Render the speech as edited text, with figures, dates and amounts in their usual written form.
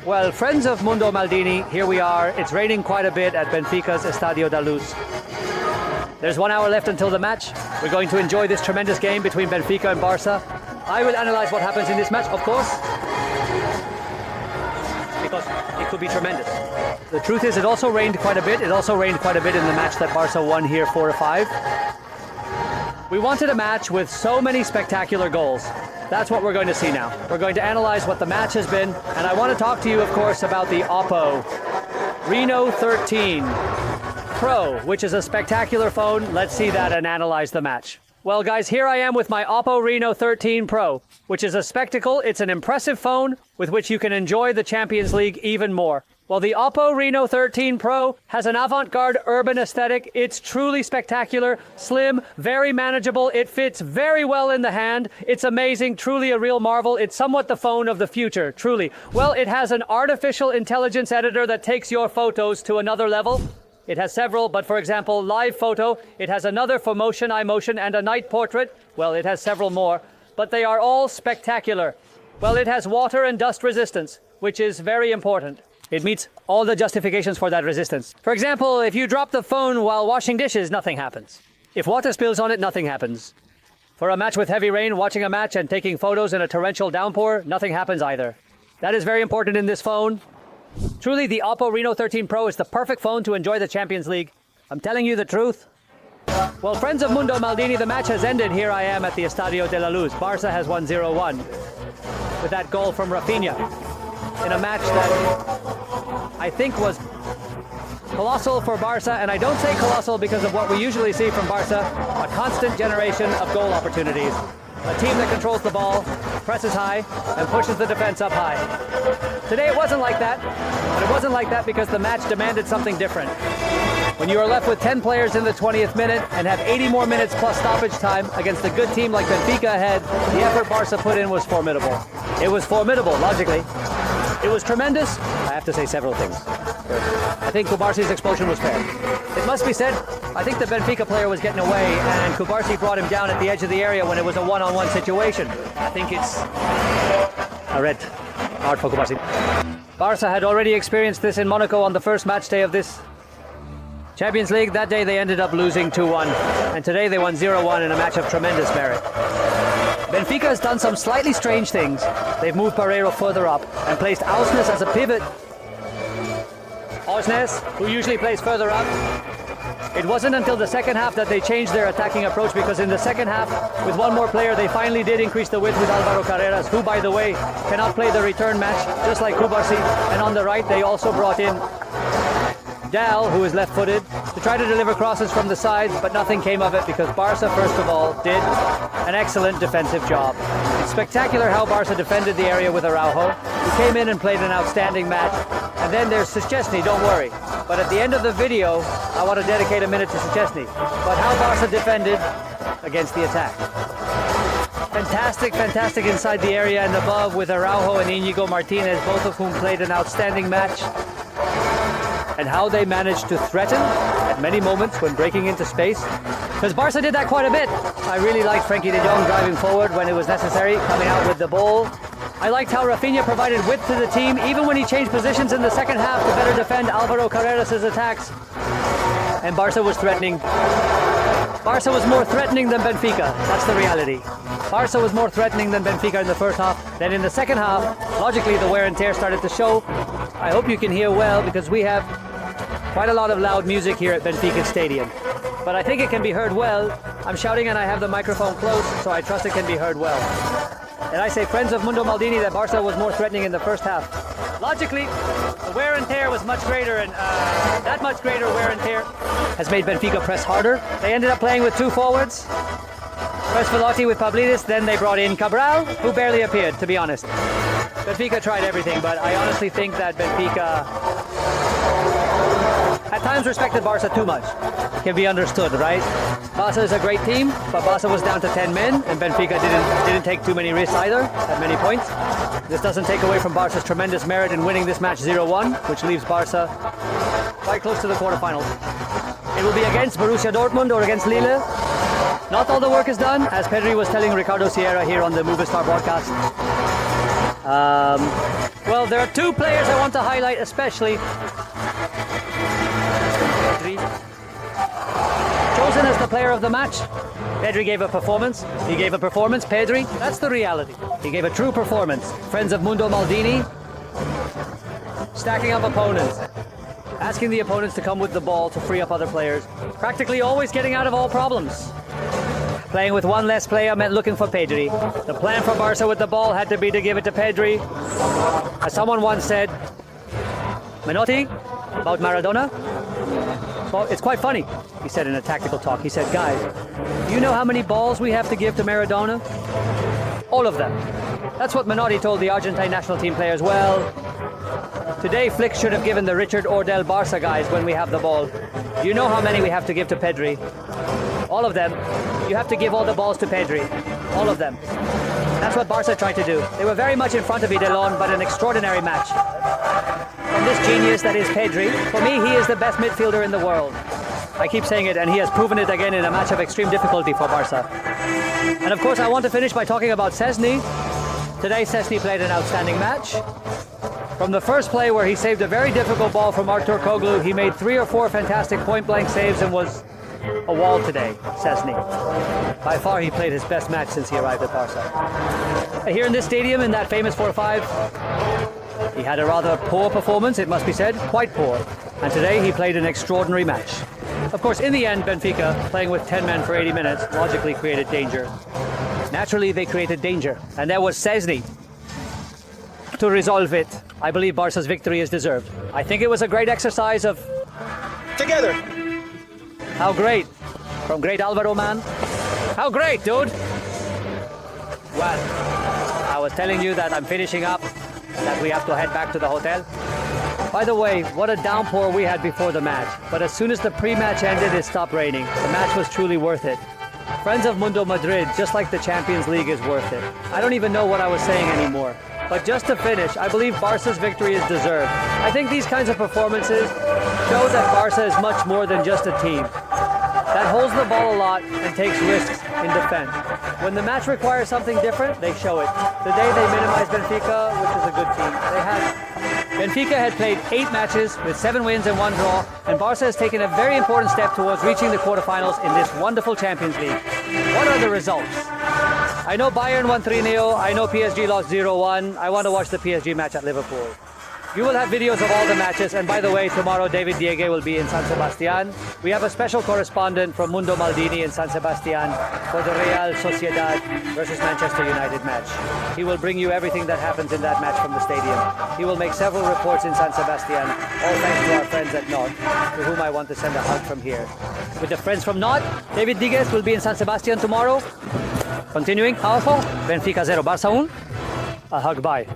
Well, friends of Mundo Maldini, here we are. It's raining quite a bit at Benfica's Estadio da Luz. There's 1 hour left until the match. We're going to enjoy this tremendous game between Benfica and Barca. I will analyze what happens in this match, of course, because it could be tremendous. The truth is, it also rained quite a bit. It also rained quite a bit in the match that Barca won here 4-5. We wanted a match with so many spectacular goals. That's what we're going to see now. We're going to analyze what the match has been, and I want to talk to you, of course, about the Oppo Reno 13 Pro, which is a spectacular phone. Let's see that and analyze the match. Well, guys, here I am with my Oppo Reno 13 Pro, which is a spectacle. It's an impressive phone with which you can enjoy the Champions League even more. Well, the Oppo Reno 13 Pro has an avant-garde urban aesthetic. It's truly spectacular, slim, very manageable. It fits very well in the hand. It's amazing, truly a real marvel. It's somewhat the phone of the future, truly. Well, it has an artificial intelligence editor that takes your photos to another level. It has several, but for example, live photo. It has another for motion, iMotion, and a night portrait. Well, it has several more, but they are all spectacular. Well, it has water and dust resistance, which is very important. It meets all the justifications for that resistance. For example, if you drop the phone while washing dishes, nothing happens. If water spills on it, nothing happens. For a match with heavy rain, watching a match and taking photos in a torrential downpour, nothing happens either. That is very important in this phone. Truly, the Oppo Reno 13 Pro is the perfect phone to enjoy the Champions League. I'm telling you the truth. Well, friends of Mundo Maldini, the match has ended. Here I am at the Estadio de la Luz. Barca has won 0-1 with that goal from Raphinha in a match that I think was colossal for Barca, and I don't say colossal because of what we usually see from Barca, a constant generation of goal opportunities. A team that controls the ball, presses high, and pushes the defense up high. Today it wasn't like that, but it wasn't like that because the match demanded something different. When you are left with 10 players in the 20th minute and have 80 more minutes plus stoppage time against a good team like Benfica ahead, the effort Barca put in was formidable. It was formidable, logically. It was tremendous. I have to say several things. I think Cubarsí's expulsion was fair. It must be said, I think the Benfica player was getting away and Cubarsí brought him down at the edge of the area when it was a one-on-one situation. I think it's a red card for Cubarsí. Barca had already experienced this in Monaco on the first match day of this Champions League. That day they ended up losing 2-1, and today they won 0-1 in a match of tremendous merit. Benfica has done some slightly strange things. They've moved Pereiro further up and placed Ausnes as a pivot. Ausnes, who usually plays further up. It wasn't until the second half that they changed their attacking approach, because in the second half, with one more player, they finally did increase the width with Álvaro Carreras, who, by the way, cannot play the return match, just like Cubarsí. And on the right, they also brought in Dal, who is left-footed, to try to deliver crosses from the sides, but nothing came of it because Barca, first of all, did an excellent defensive job. It's spectacular how Barca defended the area with Araujo, who came in and played an outstanding match. And then there's Szczesny, don't worry. But at the end of the video, I want to dedicate a minute to Szczesny. But how Barca defended against the attack. Fantastic, fantastic inside the area and above with Araujo and Íñigo Martínez, both of whom played an outstanding match. And how they managed to threaten at many moments when breaking into space. Because Barca did that quite a bit. I really liked Frenkie de Jong driving forward when it was necessary, coming out with the ball. I liked how Raphinha provided width to the team, even when he changed positions in the second half to better defend Álvaro Carreras' attacks. And Barca was threatening. Barca was more threatening than Benfica. That's the reality. Barca was more threatening than Benfica in the first half. Then in the second half, logically the wear and tear started to show. I hope you can hear well, because we have quite a lot of loud music here at Benfica Stadium. But I think it can be heard well. I'm shouting and I have the microphone close, so I trust it can be heard well. And I say, friends of Mundo Maldini, that Barca was more threatening in the first half. Logically, the wear and tear was much greater, and that much greater wear and tear has made Benfica press harder. They ended up playing with two forwards. First Velotti with Pavlidis, then they brought in Cabral, who barely appeared, to be honest. Benfica tried everything, but I honestly think that Benfica at times respected Barca too much. It can be understood, right? Barca is a great team, but Barca was down to 10 men, and Benfica didn't take too many risks either, at many points. This doesn't take away from Barca's tremendous merit in winning this match 0-1, which leaves Barca quite close to the quarterfinals. It will be against Borussia Dortmund or against Lille. Not all the work is done, as Pedri was telling Ricardo Sierra here on the Movistar broadcast. Well, there are two players I want to highlight especially. Pedri. Chosen as the player of the match. Pedri gave a performance. He gave a performance. Pedri, that's the reality. He gave a true performance. Friends of Mundo Maldini. Stacking up opponents. Asking the opponents to come with the ball to free up other players. Practically always getting out of all problems. Playing with one less player meant looking for Pedri. The plan for Barca with the ball had to be to give it to Pedri. As someone once said, Menotti, about Maradona. Well, it's quite funny, he said in a tactical talk. He said, guys, do you know how many balls we have to give to Maradona? All of them. That's what Menotti told the Argentine national team players. Well, today Flick should have given the Richard Ordell Barca guys when we have the ball. Do you know how many we have to give to Pedri? All of them. You have to give all the balls to Pedri. All of them. That's what Barca tried to do. They were very much in front of Idelon, but an extraordinary match. From this genius that is Pedri, for me, he is the best midfielder in the world. I keep saying it, and he has proven it again in a match of extreme difficulty for Barca. And of course, I want to finish by talking about Szczesny. Today, Szczesny played an outstanding match. From the first play where he saved a very difficult ball from Artur Koglu, he made 3 or 4 fantastic point-blank saves and was a wall today, Szczesny. By far, he played his best match since he arrived at Barca. Here in this stadium, in that famous 4-5, he had a rather poor performance, it must be said, quite poor. And today, he played an extraordinary match. Of course, in the end, Benfica, playing with 10 men for 80 minutes, logically created danger. Naturally, they created danger. And there was Szczesny to resolve it. I believe Barca's victory is deserved. I think it was a great exercise of... Together! How great. From great Alvaro, man. How great, dude. Well, I was telling you that I'm finishing up, that we have to head back to the hotel. By the way, what a downpour we had before the match. But as soon as the pre-match ended, it stopped raining. The match was truly worth it. Friends of Mundo Madrid, just like the Champions League, is worth it. I don't even know what I was saying anymore. But just to finish, I believe Barca's victory is deserved. I think these kinds of performances show that Barca is much more than just a team that holds the ball a lot and takes risks in defense. When the match requires something different, they show it. Today they minimized Benfica, which is a good team. Benfica had played 8 matches with 7 wins and 1 draw, and Barca has taken a very important step towards reaching the quarterfinals in this wonderful Champions League. What are the results? I know Bayern won 3-0, I know PSG lost 0-1. I want to watch the PSG match at Liverpool. You will have videos of all the matches, and by the way, tomorrow David Diege will be in San Sebastian. We have a special correspondent from Mundo Maldini in San Sebastian for the Real Sociedad versus Manchester United match. He will bring you everything that happens in that match from the stadium. He will make several reports in San Sebastian, all thanks to our friends at North, to whom I want to send a hug from here. With the friends from North, David Diges will be in San Sebastian tomorrow. Continuing, Araujo, Benfica 0, Barça 1. A hug, bye.